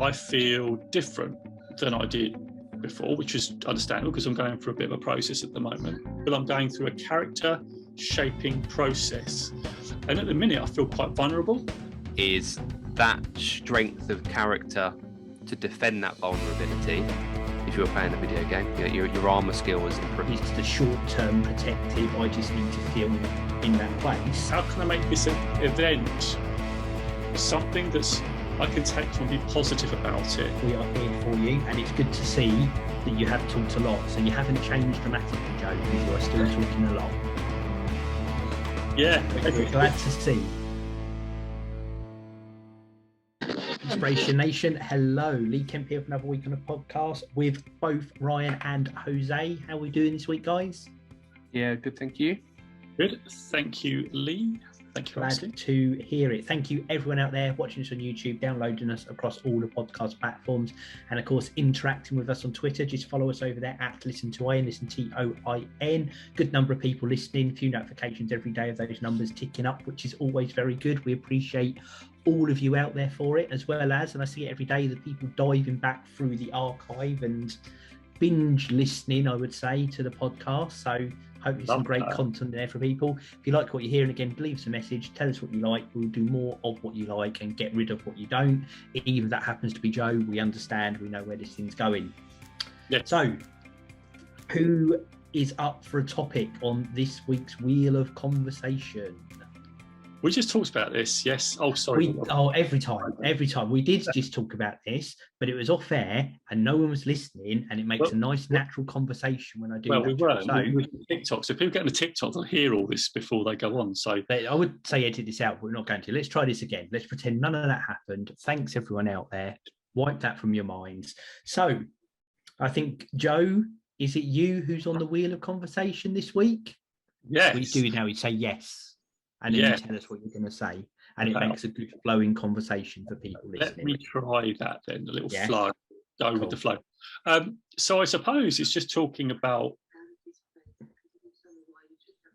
I feel different than I did before, which is understandable because I'm going through a bit of a process at the moment. But I'm going through a character shaping process. And at the minute, I feel quite vulnerable. Is that strength of character to defend that vulnerability? If you're playing a video game, your armor skill is improved. It's the short-term protective. I just need to feel in that place. How can I make this event something that's I can take and be positive about it? We are here for you, and it's good to see that you have talked a lot. So you haven't changed dramatically, Joe, because you are still talking a lot. Yeah. We're glad to see. Inspiration Nation, hello. Lee Kemp here for another week on a podcast with both Ryan and Jose. How are we doing this week, guys? Yeah, good, thank you. Good, thank you, Lee. Thank you for asking. Glad to hear it. Thank you, everyone out there watching us on YouTube, downloading us across all the podcast platforms, and of course, interacting with us on Twitter. Just follow us over there at Listen to Ian, Listen TOIN. Good number of people listening, a few notifications every day of those numbers ticking up, which is always very good. We appreciate all of you out there for it, as well as, and I see it every day, the people diving back through the archive and binge listening, I would say, to the podcast. So hopefully some great content there for people. If you like what you're hearing, again, leave us a message, tell us what you like. We'll do more of what you like and get rid of what you don't. Even if that happens to be Joe, we understand, we know where this thing's going. Yeah. So who is up for a topic on this week's Wheel of Conversation? We just talked about this, yes. Oh, sorry. Every time. We did just talk about this, but it was off air and no one was listening, and it makes a nice, natural conversation when I do that. We weren't. So, we TikTok, so people get on the TikTok, they'll hear all this before they go on. So I would say edit this out, but we're not going to. Let's try this again. Let's pretend none of that happened. Thanks, everyone out there. Wipe that from your minds. So I think, Joe, is it you who's on the Wheel of Conversation this week? Yes. We do now. We say yes. And then you tell us what you're going to say, and it makes a good flowing conversation for people listening. Let me try that then, a little flow, go with the flow. So I suppose it's just talking about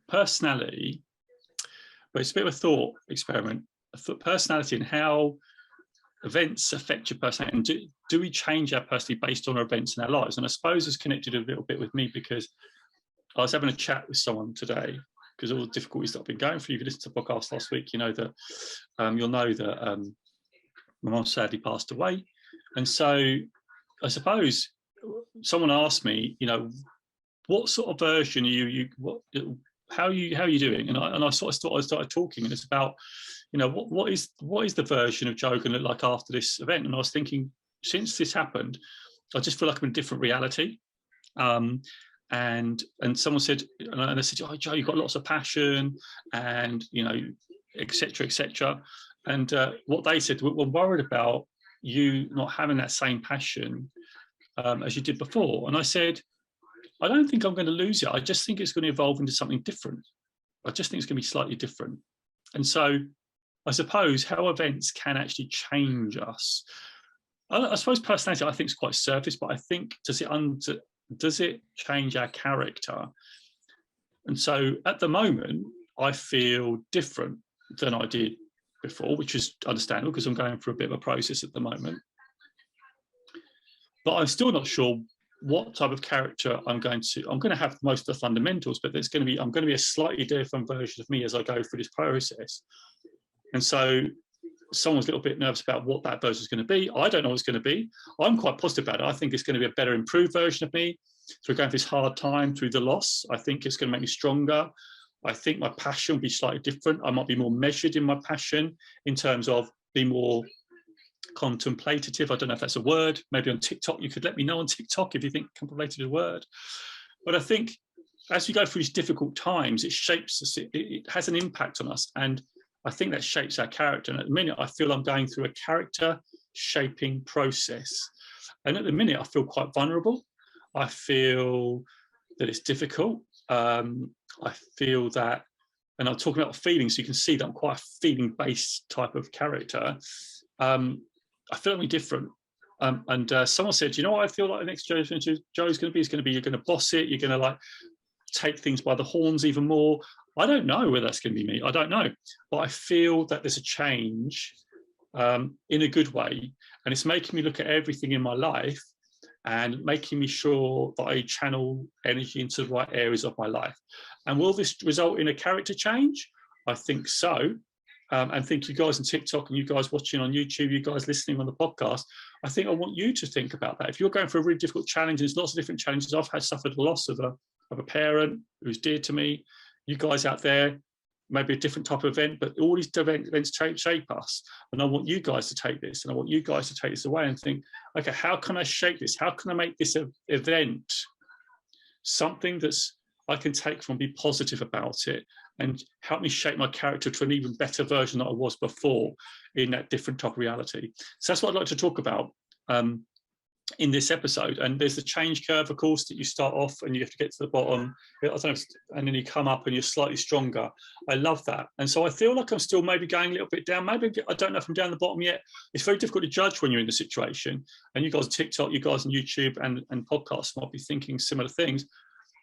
personality, but it's a bit of a thought experiment, personality and how events affect your personality. And do we change our personality based on our events in our lives? And I suppose it's connected a little bit with me because I was having a chat with someone today, because all the difficulties that I've been going through. If you listened to the podcast last week, you know that you'll know that my mum sadly passed away. And so I suppose someone asked me, what sort of version are how are you doing? And I sort of thought I started talking, and it's about, what is the version of Joe going to look like after this event? And I was thinking, since this happened, I just feel like I'm in a different reality. And someone said, and I said, oh, Joe, you've got lots of passion and, et cetera, and what they said, we're worried about you not having that same passion as you did before. And I said, I don't think I'm going to lose it. I just think it's going to evolve into something different. I just think it's going to be slightly different. And so I suppose how events can actually change us. I suppose personality, I think, is quite surface, but I think, does it change our character? And so at the moment, I feel different than I did before, which is understandable because I'm going through a bit of a process at the moment. But I'm still not sure what type of character I'm going to have most of the fundamentals, but I'm going to be a slightly different version of me as I go through this process. And so someone's a little bit nervous about what that version is going to be. I don't know what it's going to be. I'm quite positive about it. I think it's going to be a better, improved version of me. So we're going through this hard time through the loss. I think it's going to make me stronger. I think my passion will be slightly different. I might be more measured in my passion in terms of being more contemplative. I don't know if that's a word. Maybe on TikTok, you could let me know on TikTok if you think contemplative is a word. But I think as we go through these difficult times, it shapes us. It has an impact on us. And I think that shapes our character. And at the minute, I feel I'm going through a character shaping process. And at the minute, I feel quite vulnerable. I feel that it's difficult. I feel that, and I'm talking about feelings, so you can see that I'm quite a feeling-based type of character. I feel like we're different. And someone said, you know what I feel like the next Joe's going to be? You're going to boss it. You're going to take things by the horns even more. I don't know whether that's going to be me. I don't know. But I feel that there's a change in a good way. And it's making me look at everything in my life and making me sure that I channel energy into the right areas of my life. And will this result in a character change? I think so. And think you guys on TikTok and you guys watching on YouTube, you guys listening on the podcast, I think I want you to think about that. If you're going for a really difficult challenge, there's lots of different challenges. I've suffered the loss of a parent who's dear to me. You guys out there, maybe a different type of event, but all these events shape us. And I want you guys to take this, and I want you guys to take this away and think, okay, how can I shape this? How can I make this event something that's I can take from, be positive about it, and help me shape my character to an even better version that I was before in that different type of reality. So that's what I'd like to talk about in this episode. And there's a change curve, of course, that you start off and you have to get to the bottom, I don't know, and then you come up and you're slightly stronger. I love that. And so I feel like I'm still maybe going a little bit down. Maybe I don't know if I'm down the bottom yet. It's very difficult to judge when you're in the situation. And you guys on TikTok, you guys on YouTube and podcasts might be thinking similar things.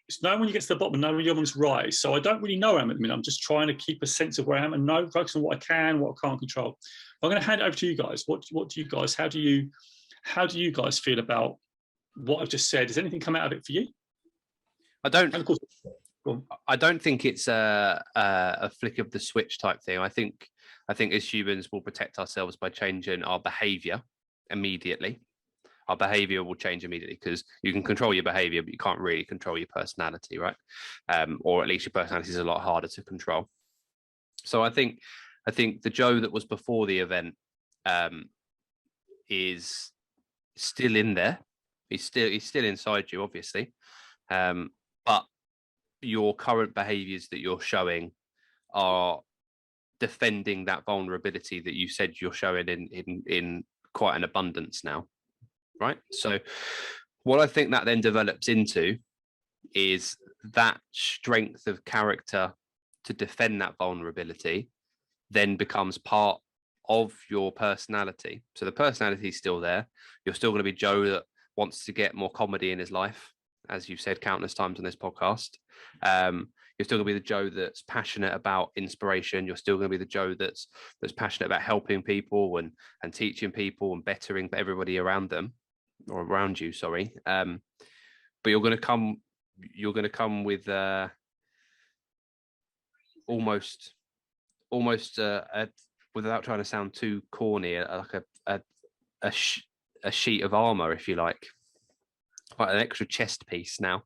It's knowing when you get to the bottom and knowing when you're on this rise. So I don't really know where I am at the minute. I'm just trying to keep a sense of where I am and focus on what I can, what I can't control. I'm going to hand it over to you guys. What do you guys, how do you guys feel about what I've just said? Does anything come out of it for you? I don't. And of course, I don't think it's a flick of the switch type thing. I think as humans we'll protect ourselves by changing our behavior immediately. Our behavior will change immediately because you can control your behavior, but you can't really control your personality, right? Or at least your personality is a lot harder to control. So I think the Joe that was before the event is still in there. He's still inside you, obviously. But your current behaviors that you're showing are defending that vulnerability that you said you're showing in quite an abundance now. Right. So what I think that then develops into is that strength of character to defend that vulnerability then becomes part of your personality. So the personality is still there. You're still going to be Joe that wants to get more comedy in his life, as you've said countless times on this podcast. You're still going to be the Joe that's passionate about inspiration. You're still going to be the Joe that's passionate about helping people and teaching people and bettering everybody around them. Or around you, sorry. But you're going to come with almost without trying to sound too corny, like a sheet of armor, if you like an extra chest piece. Now,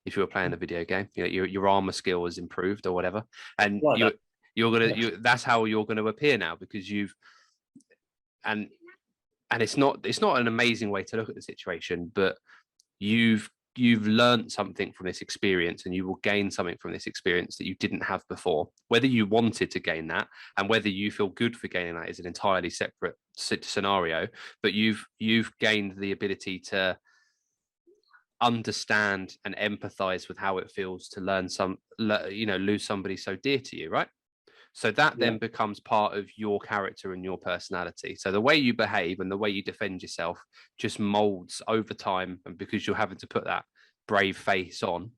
if you were playing a video game, you know, your armor skill has improved or whatever, and that's how you're going to appear now, because and it's not an amazing way to look at the situation, but you've learned something from this experience, and you will gain something from this experience that you didn't have before. Whether you wanted to gain that and whether you feel good for gaining that is an entirely separate scenario, but you've gained the ability to understand and empathize with how it feels to lose somebody so dear to you, right? So that then becomes part of your character and your personality. So the way you behave and the way you defend yourself just molds over time. And because you're having to put that brave face on,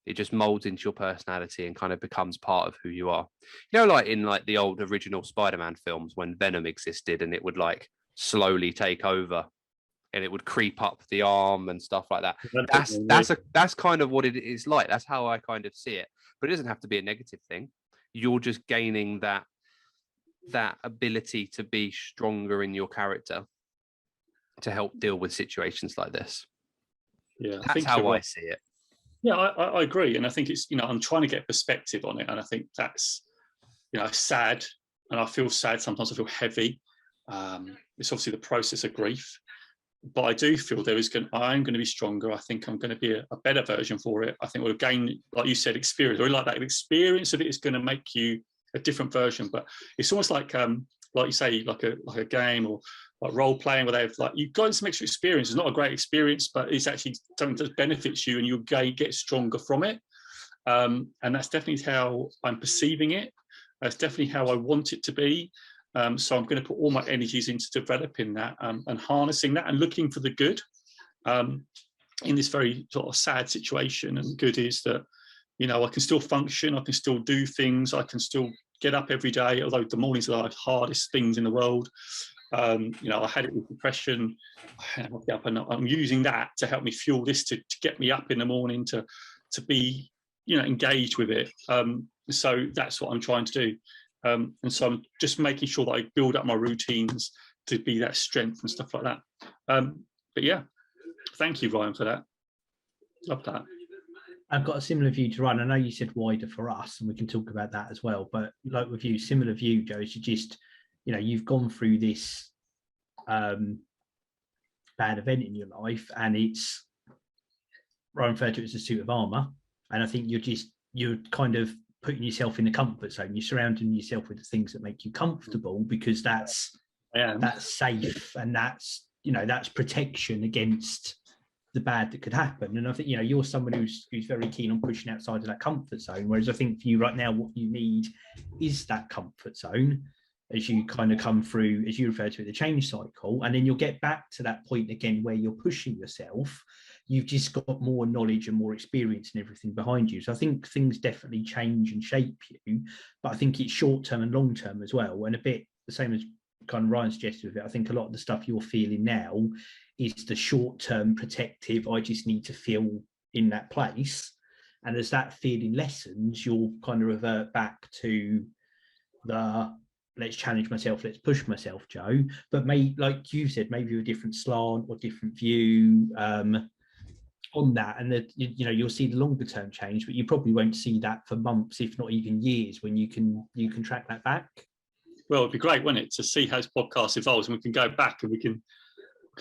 it just molds into your personality and kind of becomes part of who you are. You know, like in like the old original Spider-Man films when Venom existed and it would like slowly take over and it would creep up the arm and stuff like that. That's kind of what it is like. That's how I kind of see it. But it doesn't have to be a negative thing. You're just gaining that ability to be stronger in your character to help deal with situations like this. Yeah, that's how I see it. Yeah, I agree. And I think it's, I'm trying to get perspective on it. And I think that's, sad. And I feel sad. Sometimes I feel heavy. It's obviously the process of grief. But I do feel I'm going to be stronger. I think I'm going to be a better version for it. I think we'll gain, like you said, experience. I really like that. The experience of it is going to make you a different version. But it's almost like you say, like a game or like role playing, where they've you've got some extra experience. It's not a great experience, but it's actually something that benefits you, and you'll get stronger from it. And that's definitely how I'm perceiving it. That's definitely how I want it to be. So I'm going to put all my energies into developing that and harnessing that and looking for the good in this very sort of sad situation. And good is that, I can still function, I can still do things, I can still get up every day, although the mornings are the hardest things in the world. You know, I had it with depression. I'm using that to help me fuel this, to get me up in the morning, to be, you know, engaged with it. So that's what I'm trying to do. And so I'm just making sure that I build up my routines to be that strength and stuff like that. But yeah, thank you, Ryan, for that. Love that. I've got a similar view to Ryan. I know you said wider for us, and we can talk about that as well. But like with you, similar view, Joe, is you just, you know, you've gone through this bad event in your life, and it's, Ryan referred to it as a suit of armor. And I think you're kind of putting yourself in the comfort zone. You're surrounding yourself with the things that make you comfortable, because that's safe, and that's, you know, that's protection against the bad that could happen. And I think, you know, you're someone who's very keen on pushing outside of that comfort zone. Whereas I think for you right now, what you need is that comfort zone as you kind of come through, as you refer to it, the change cycle. And then you'll get back to that point again where you're pushing yourself. You've just got more knowledge and more experience and everything behind you. So I think things definitely change and shape you, but I think it's short term and long term as well. And a bit the same as kind of Ryan suggested with it, I think a lot of the stuff you're feeling now is the short term protective, I just need to feel in that place. And as that feeling lessens, you'll kind of revert back to the let's challenge myself, let's push myself, Joe. But like you said, maybe a different slant or different view on that, and that, you know, you'll see the longer term change, but you probably won't see that for months, if not even years, when you can track that back. Well, it'd be great, wouldn't it, to see how this podcast evolves, and we can go back and we can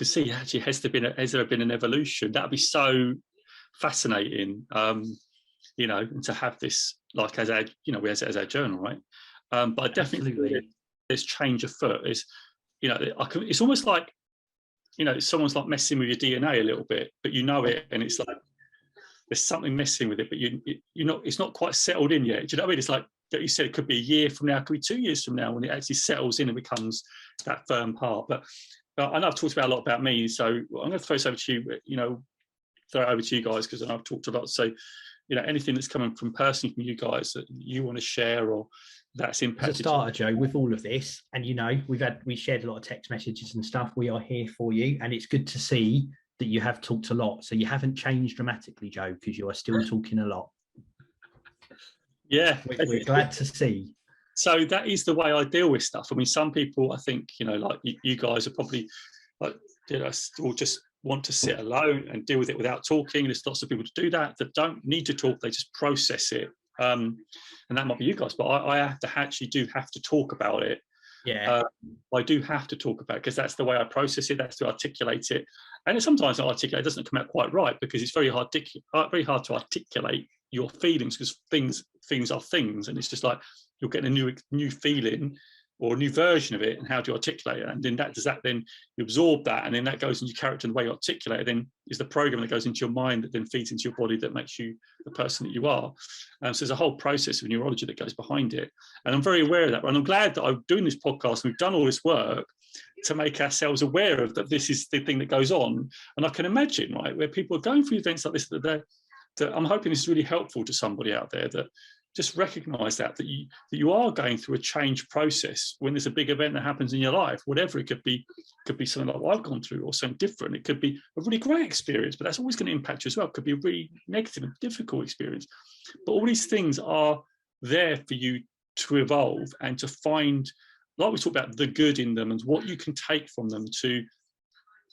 see, actually, has there been an evolution? That'd be so fascinating, you know, and to have this like as our, you know, as our journal, right? But I definitely think there's change afoot. Is, you know, it's almost like, you know, someone's like messing with your DNA a little bit, but you know it, and it's like there's something messing with it, but you're not, it's not quite settled in yet. Do you know what I mean? It's like that you said, it could be a year from now, it could be 2 years from now, when it actually settles in and becomes that firm part. But I know I've talked about a lot about me, so I'm going to throw this over to you. You know, throw it over to you guys, because I've talked a lot. So, you know, anything that's coming from personally from you guys that you want to share, or that's impacted. As a starter, Joe, with all of this, and you know, we shared a lot of text messages and stuff. We are here for you, and it's good to see that you have talked a lot. So you haven't changed dramatically, Joe, because you are still talking a lot. Yeah, we're glad to see. So that is the way I deal with stuff. I mean, some people, I think, you know, like you guys are probably like, you know, will just want to sit alone and deal with it without talking. There's lots of people to do that don't need to talk. They just process it. And that might be you guys, but I have to talk about it. Yeah, I do have to talk about it, because that's the way I process it. That's to articulate it. And sometimes it doesn't come out quite right, because it's very hard to articulate your feelings, because things are things, and it's just like you're getting a new feeling or a new version of it, and how do you articulate it? And then then you absorb that, and then that goes into your character, and the way you articulate it then is the program that goes into your mind, that then feeds into your body, that makes you the person that you are. So there's a whole process of neurology that goes behind it, and I'm very aware of that. And I'm glad that I'm doing this podcast, and we've done all this work to make ourselves aware of that. This is the thing that goes on, and I can imagine, right, where people are going through events like this, that I'm hoping this is really helpful to somebody out there, that just recognize that you are going through a change process when there's a big event that happens in your life, whatever it could be something like what I've gone through, or something different. It could be a really great experience, but that's always going to impact you as well. It could be a really negative and difficult experience. But all these things are there for you to evolve and to find, like we talked about, the good in them and what you can take from them to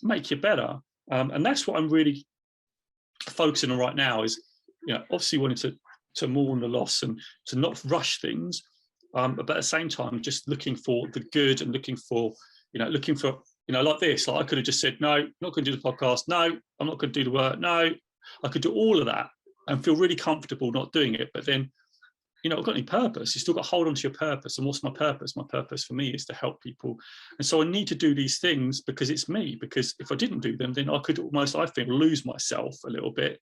make you better. And that's what I'm really focusing on right now, is, you know, obviously wanting to mourn the loss and to not rush things, but at the same time just looking for the good, and looking for like this. Like I could have just said, no, I'm not going to do the podcast, no, I'm not going to do the work, no. I could do all of that and feel really comfortable not doing it, but then, you know, I've got any purpose. You still got to hold on to your purpose. And what's my purpose? My purpose for me is to help people. And so I need to do these things because it's me, because if I didn't do them, then I could almost, I think, lose myself a little bit.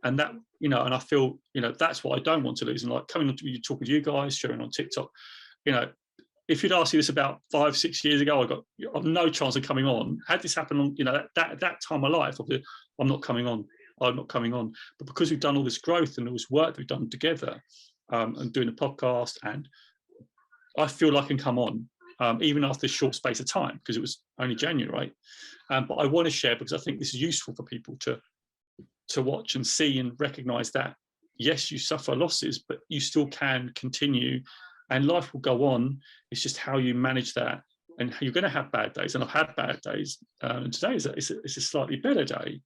And that, you know, and I feel, you know, that's what I don't want to lose. And like coming on to you, talking to you guys, sharing on TikTok, you know, if you'd asked me this about 5-6 years ago, I've no chance of coming on. Had this happened on, you know, that time of life, I'm not coming on. But because we've done all this growth and all this work that we've done together, and doing a podcast, and I feel like I can come on. even after this short space of time, because it was only January, right? But I want to share because I think this is useful for people to watch and see and recognize that, yes, you suffer losses, but you still can continue and life will go on. It's just how you manage that. And you're going to have bad days, and I've had bad days. And today is a slightly better day,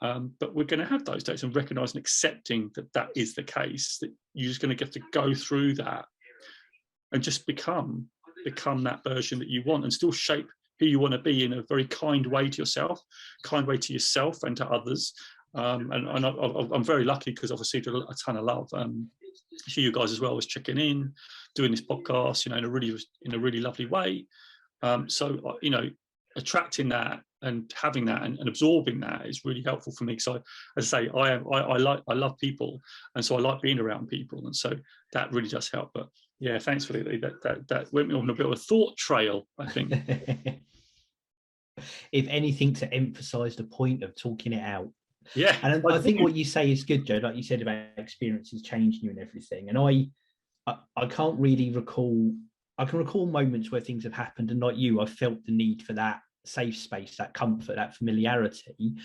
but we're going to have those days, and recognizing, accepting that that is the case. That you're just going to get to go through that, and just become that version that you want, and still shape who you want to be in a very kind way to yourself, kind way to yourself and to others. And I'm very lucky because I've received a ton of love. To you guys as well as checking in, doing this podcast, in a really lovely way. So, attracting that and having that and absorbing that is really helpful for me. So, as I say, I love people, and so I like being around people, and so that really does help. But yeah, thanks for that went me on a bit of a thought trail, I think. If anything, to emphasise the point of talking it out. Yeah, and I think what you say is good, Joe. Like you said about experiences changing you and everything, and I can't really recall. I can recall moments where things have happened, and like you, I've felt the need for that safe space, that comfort, that familiarity.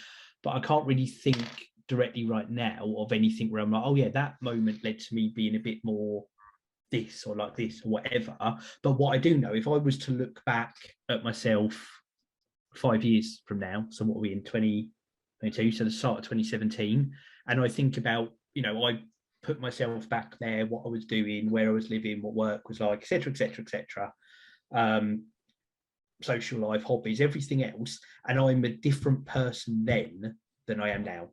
But I can't really think directly right now of anything where I'm like, oh yeah, that moment led to me being a bit more this or like this or whatever. But what I do know, if I was to look back at myself 5 years from now, so what are we in 2022, so the start of 2017, and I think about, I put myself back there, what I was doing, where I was living, what work was like, etc., etc., etc., social life, hobbies, everything else, and I'm a different person then than I am now.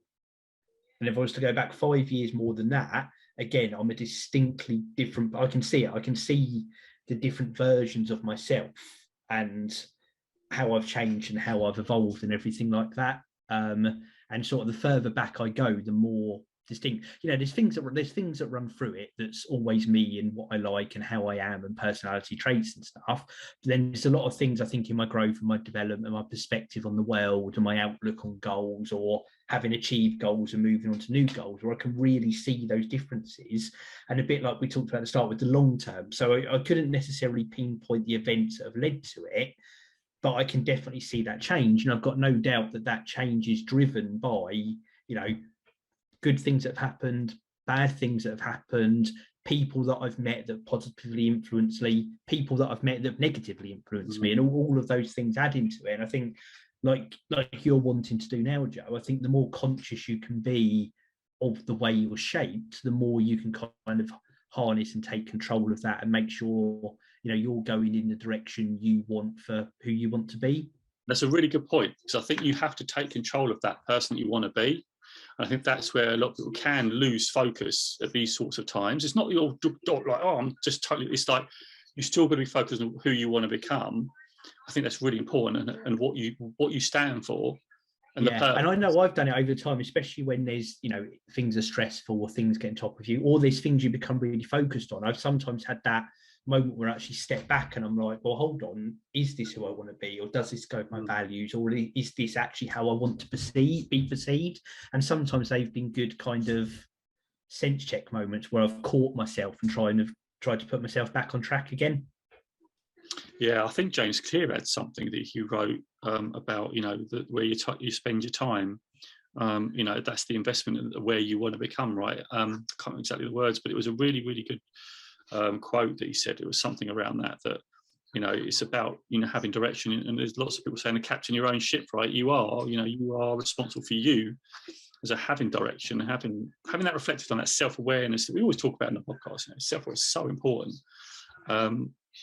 And if I was to go back 5 years more than that, again, I'm a distinctly different. I can see it. I can see the different versions of myself and how I've changed and how I've evolved and everything like that. And sort of the further back I go, the more distinct, there's things that run through it that's always me and what I like and how I am and personality traits and stuff. But then there's a lot of things I think in my growth and my development, my perspective on the world and my outlook on goals, or having achieved goals and moving on to new goals, where I can really see those differences. And a bit like we talked about at the start with the long term. So I couldn't necessarily pinpoint the events that have led to it, but I can definitely see that change. And I've got no doubt that change is driven by, good things that have happened, bad things that have happened, people that I've met that positively influenced me, people that I've met that negatively influenced me, and all of those things add into it. And I think, like you're wanting to do now, Joe, I think the more conscious you can be of the way you're shaped, the more you can kind of harness and take control of that and make sure, you're going in the direction you want for who you want to be. That's a really good point, because I think you have to take control of that person that you want to be. And I think that's where a lot of people can lose focus at these sorts of times. It's not you're like, oh, I'm just totally, it's like you still got to be focused on who you want to become. I think that's really important, and what you stand for. And and I know I've done it over time, especially when there's, things are stressful or things get on top of you, or there's things you become really focused on. I've sometimes had that moment where I actually step back and I'm like, well, hold on, is this who I want to be, or does this go with my values, or is this actually how I want to be perceived? And sometimes they've been good kind of sense check moments where I've caught myself and tried to put myself back on track again. Yeah, I think James Clear had something that he wrote about, where you spend your time. That's the investment where you want to become, right? I can't remember exactly the words, but it was a really, really good quote that he said. It was something around that it's about having direction, and there's lots of people saying to captain your own ship, right? You are responsible for you as having direction, having that reflected on that self-awareness that we always talk about in the podcast. Self-awareness is so important.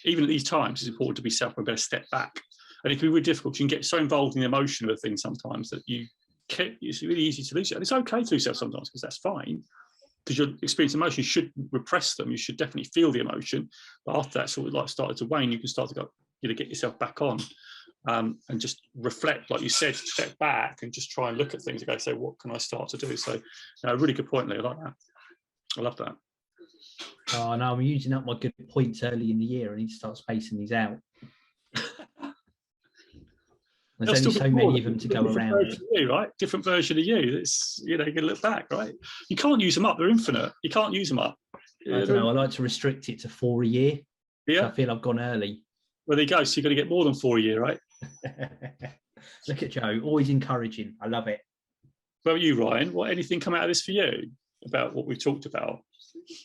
Even at these times, it's important to be self-aware, better step back. And it can be really difficult. You can get so involved in the emotion of a thing sometimes that it's really easy to lose it. And it's okay to lose yourself sometimes, because that's fine. Because your experience emotion, you should repress them. You should definitely feel the emotion. But after that sort of like started to wane, you can start to go, get yourself back on, and just reflect, like you said, step back and just try and look at things and go, say, what can I start to do? So, really good point, Lee. I like that. I love that. Oh no, I'm using up my good points early in the year. I need to start spacing these out. There's only so many of them to go around. You, right? Different version of you. It's you can look back, right? You can't use them up. They're infinite. You can't use them up. I don't know. I like to restrict it to 4 a year. Yeah, so I feel I've gone early. Well, there you go. So you've got to get more than 4 a year, right? Look at Joe, always encouraging. I love it. Well, you, Ryan, anything come out of this for you about what we've talked about?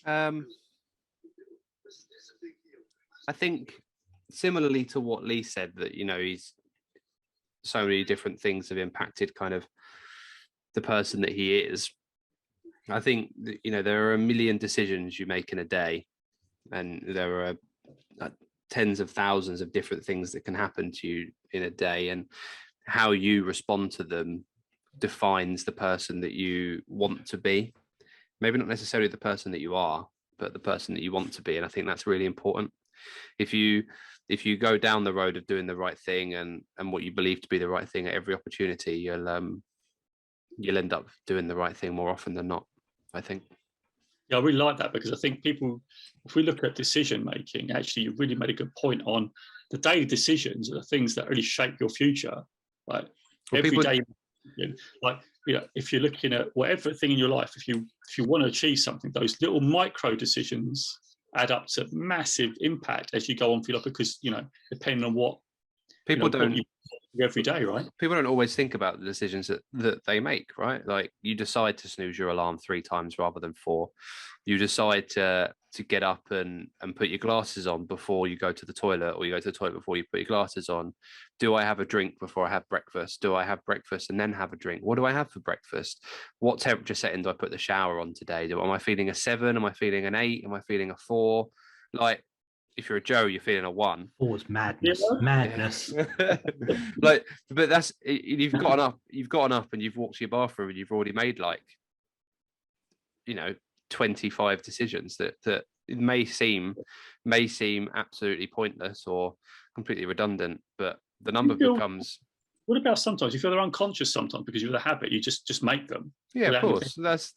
I think similarly to what Lee said, that, you know, he's so many different things have impacted kind of the person that he is. I think, you know, there are a million decisions you make in a day, and there are tens of thousands of different things that can happen to you in a day, and how you respond to them defines the person that you want to be. Maybe not necessarily the person that you are, but the person that you want to be. And I think that's really important. If you go down the road of doing the right thing and what you believe to be the right thing at every opportunity, you'll end up doing the right thing more often than not, I think. Yeah, I really like that, because I think people, if we look at decision making, actually, you really made a good point on the daily decisions are the things that really shape your future. Like every day, like, you know, if you're looking at whatever thing in your life, if you want to achieve something, those little micro decisions add up to massive impact as you go on for your life, because, you know, depending on what people don't do every day, right? People don't always think about the decisions that they make, right? Like, you decide to snooze your alarm 3 times rather than 4. You decide to get up and put your glasses on before you go to the toilet, or you go to the toilet before you put your glasses on. Do I have a drink before I have breakfast? Do I have breakfast and then have a drink? What do I have for breakfast? What temperature setting do I put the shower on today? Am I feeling a 7? Am I feeling an 8? Am I feeling a 4? Like, if you're a Joe, you're feeling a 1. 4 is madness. Yeah. Madness. Like, but that's, you've gotten up and you've walked to your bathroom and you've already made, like, you know, 25 decisions that may seem absolutely pointless or completely redundant, but the number becomes. What about sometimes you feel they're unconscious sometimes because you're the habit, you just make them? Yeah, of course. That's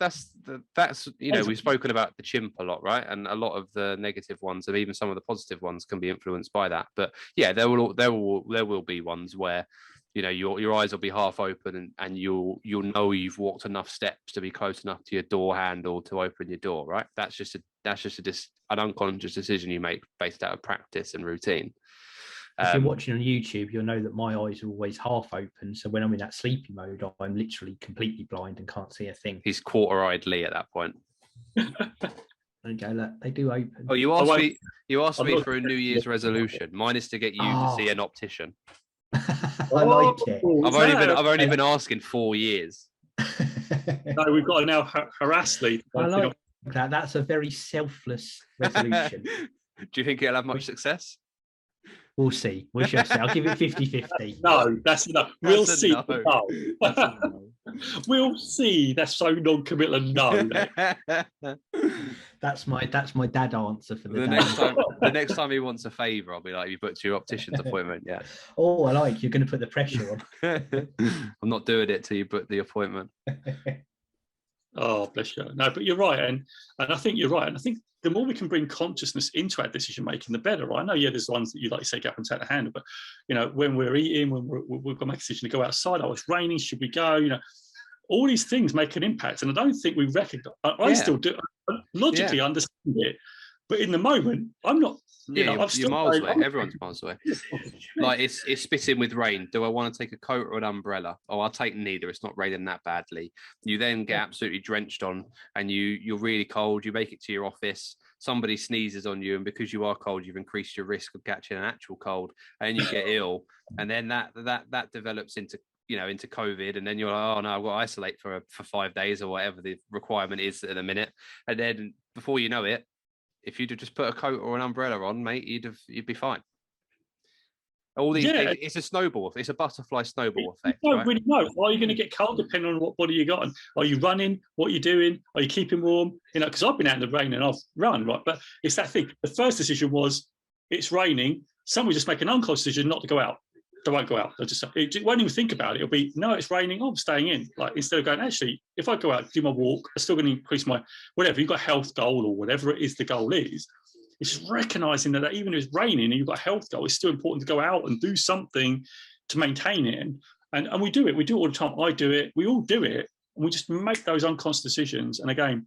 you know, we've spoken about the chimp a lot, right? And a lot of the negative ones, and even some of the positive ones, can be influenced by that. But yeah, there will be ones where, you know, your eyes will be half open and you'll know you've walked enough steps to be close enough to your door handle to open your door, right? That's just an unconscious decision you make based out of practice and routine. If you're watching on YouTube, you'll know that my eyes are always half open. So when I'm in that sleepy mode, I'm literally completely blind and can't see a thing. He's quarter-eyed Lee at that point. Okay, look, they do open. Oh, you asked me for a New Year's resolution. Mine is to get you to see an optician. I like it. I've only been asking 4 years. No, we've got to now harass Lee. I like that. That's a very selfless resolution. Do you think it'll have much success? We'll see. We shall see. I'll give it 50-50. No, that's enough. We'll see. No. We'll see. That's so non-committal. No. That's my dad answer for the day. The next time he wants a favour, I'll be like, "You booked your optician's appointment, yeah." Oh, I like. You're going to put the pressure on. I'm not doing it till you book the appointment. Oh, bless you. No, but you're right, and I think you're right, and I think the more we can bring consciousness into our decision making, the better. Right? I know, yeah, there's ones that you, like you say, get up and take the handle, but, you know, when we're eating, when we've got to make a decision to go outside, oh, it's raining, should we go? You know, all these things make an impact, and I don't think we recognize. I still do logically understand it, but in the moment, I'm not. You're miles away. Everyone's miles away. Like, it's spitting with rain. Do I want to take a coat or an umbrella? Oh, I'll take neither. It's not raining that badly. You then get absolutely drenched on, and you're really cold. You make it to your office. Somebody sneezes on you, and because you are cold, you've increased your risk of catching an actual cold, and you get ill. And then that develops into COVID, and then you're like, oh no, I've got to isolate for 5 days or whatever the requirement is in a minute. And then before you know it, if you'd have just put a coat or an umbrella on, mate, you'd be fine. All these things, it's a snowball. It's a butterfly snowball effect. You don't really know. Are you going to get cold depending on what body you got? And are you running? What are you doing? Are you keeping warm? You know, because I've been out in the rain and I've run, right? But it's that thing. The first decision was, it's raining. Somebody just make an unconscious decision not to go out. They won't go out. It won't even think about it. It'll be, no, it's raining. Oh, I'm staying in. Like, instead of going, actually, if I go out, do my walk, I'm still going to increase my, whatever, you've got a health goal or whatever it is the goal is. It's just recognizing that even if it's raining and you've got a health goal, it's still important to go out and do something to maintain it. And we do it. We do it all the time. I do it. We all do it. And we just make those unconscious decisions. And again,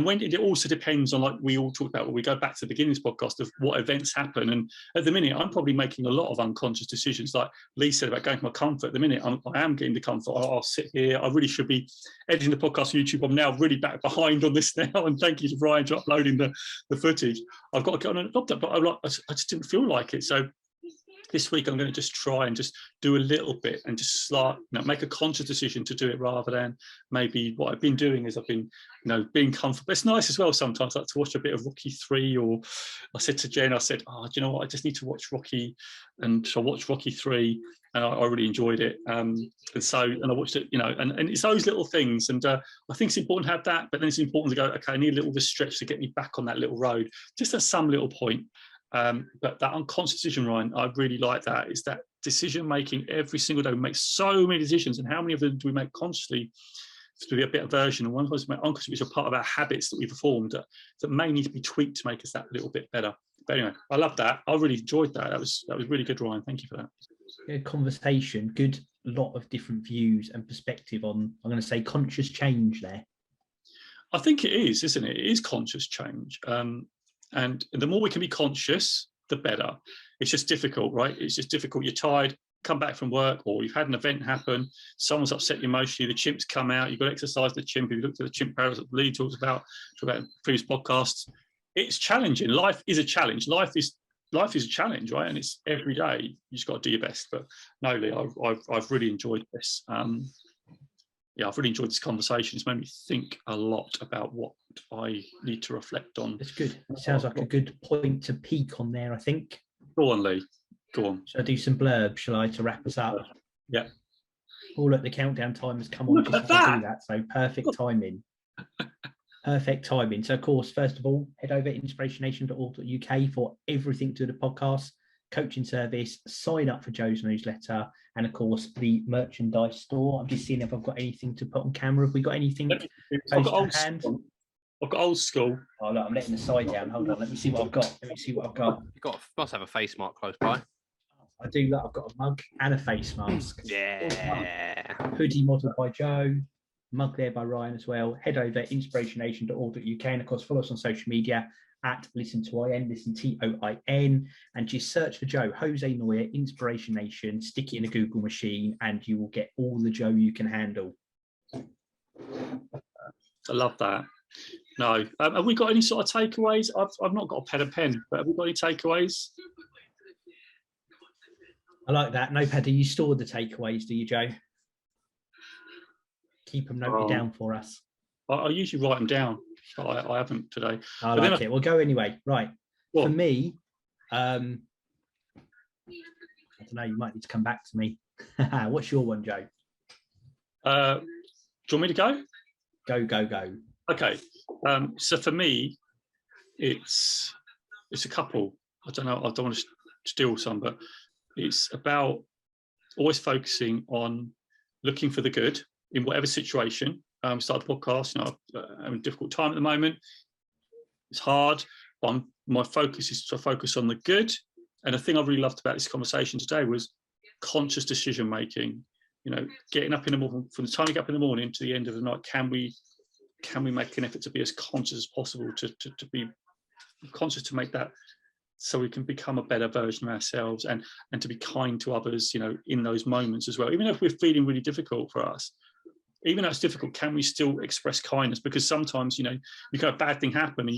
when it also depends on, like we all talked about when we go back to the beginning of this podcast, of what events happen. And at the minute, I'm probably making a lot of unconscious decisions. Like Lee said about going to my comfort. At the minute, I am getting the comfort. I'll sit here. I really should be editing the podcast on YouTube. I'm now really back behind on this now. And thank you to Brian for uploading the footage. I've got to get on and adopt it, but I just didn't feel like it. So this week, I'm going to just try and just do a little bit and just make a conscious decision to do it, rather than maybe what I've been doing is I've been, being comfortable. It's nice as well sometimes, like to watch a bit of Rocky 3, or I said to Jen, do you know what? I just need to watch Rocky, and so I watched Rocky 3, and I really enjoyed it. And I watched it, and it's those little things. And I think it's important to have that, but then it's important to go, okay, I need a little bit of stretch to get me back on that little road, just at some little point. But that unconscious decision, Ryan, I really like that. Is that decision making every single day? We make so many decisions, and how many of them do we make consciously to be a better version? And one of those make unconsciously, which are part of our habits that we've formed that may need to be tweaked to make us that little bit better. But anyway, I love that. I really enjoyed that. That was really good, Ryan. Thank you for that. Good conversation. Good lot of different views and perspective on, I'm going to say, conscious change there. I think it is, isn't it? It is conscious change. And the more we can be conscious, the better. It's just difficult, right? It's just difficult. You're tired, come back from work, or you've had an event happen, someone's upset you emotionally, the chimps come out, you've got to exercise the chimp. If you looked at the chimp parents that Lee talks about previous podcasts, it's challenging. Life is a challenge. Life is a challenge, right? And it's every day. You just got to do your best. But no, Lee, I've really enjoyed this. I've really enjoyed this conversation. It's made me think a lot about what I need to reflect on. It's good. It sounds like a good point to peak on there, I think. Go on, Lee. Go on. Shall I do some blurb, shall I, to wrap us up? Yeah. Oh, look, the countdown timer's come on just as I do that. So perfect timing. Perfect timing. So, of course, first of all, head over to inspirationnation.org.uk for everything to the podcast, coaching service, sign up for Joe's newsletter, and of course the merchandise store. I'm just seeing if I've got anything to put on camera. Have we got anything I've got old school. Oh look, I'm letting the side down. Hold on, let me see what I've got. You must have a face mark close by. I do. Look, I've got a mug and a face mask. Yeah. Hoodie modelled by Joe. Mug there by Ryan as well. Head over inspirationnation.org.uk, and of course follow us on social media at listen to IN, listen TOIN, and just search for Joe, Jose Noya, Inspiration Nation, stick it in a Google machine, and you will get all the Joe you can handle. I love that. No, have we got any sort of takeaways? I've not got a pen and pen, but have we got any takeaways? I like that. Notepad, do you store the takeaways, do you, Joe? Keep them noted down for us. I usually write them down. I haven't today. I like it. We'll go anyway. Right. What? For me, I don't know, you might need to come back to me. What's your one, Joe? Do you want me to go? Go. Okay. So for me, it's a couple. I don't know. I don't want to steal some, but it's about always focusing on looking for the good in whatever situation. Start the podcast, I'm having a difficult time at the moment. It's hard, but my focus is to focus on the good. And the thing I really loved about this conversation today was conscious decision making. Getting up in the morning, from the time you get up in the morning to the end of the night, can we make an effort to be as conscious as possible, to be conscious, to make that so we can become a better version of ourselves, and to be kind to others, in those moments as well. Even if we're feeling really difficult for us, even though it's difficult, can we still express kindness? Because sometimes, you can have a bad thing happen,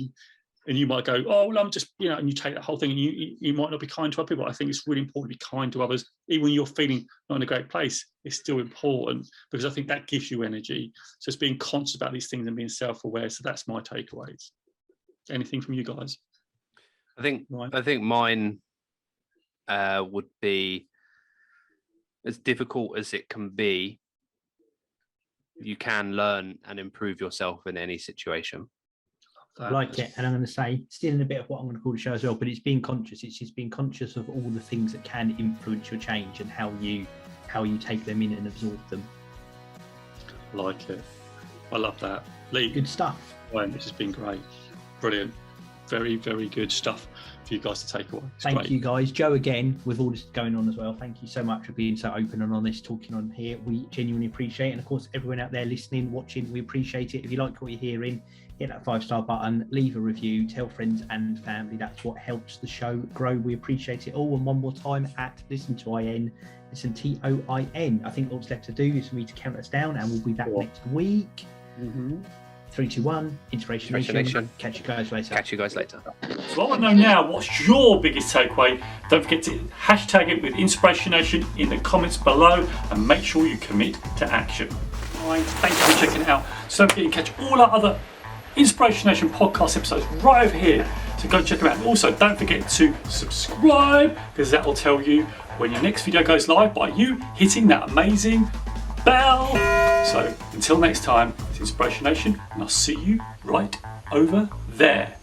and you might go, oh, well, I'm just, and you take that whole thing, and you might not be kind to other people. I think it's really important to be kind to others, even when you're feeling not in a great place. It's still important, because I think that gives you energy. So it's being conscious about these things and being self-aware. So that's my takeaways. Anything from you guys? I think mine would be, as difficult as it can be, you can learn and improve yourself in any situation. I like it. And I'm going to say, still in a bit of what I'm going to call the show as well, but it's being conscious. It's just being conscious of all the things that can influence your change and how you take them in and absorb them. I like it. I love that. Lee. Good stuff. Well, this has been great. Brilliant. very, very good stuff for you guys to take away. Thank you guys. Joe, again, with all this going on as well, thank you so much for being so open and honest, talking on here. We genuinely appreciate it. And of course, everyone out there listening, watching, we appreciate it. If you like what you're hearing, hit that 5-star button, leave a review, tell friends and family. That's what helps the show grow. We appreciate it all. And one more time, at Listen to IN, listen TOIN. I think all that's left to do is for me to count us down, and we'll be back next week. 3, 2, 1, InspirationNation. Catch you guys later. So I want to know now, what's your biggest takeaway? Don't forget to hashtag it with InspirationNation in the comments below, and make sure you commit to action. All right, thank you for checking it out. So don't forget you can catch all our other Inspiration Nation podcast episodes right over here. So go check them out. And also, don't forget to subscribe, because that will tell you when your next video goes live by you hitting that amazing bell. So until next time, it's Inspiration Nation, and I'll see you right over there.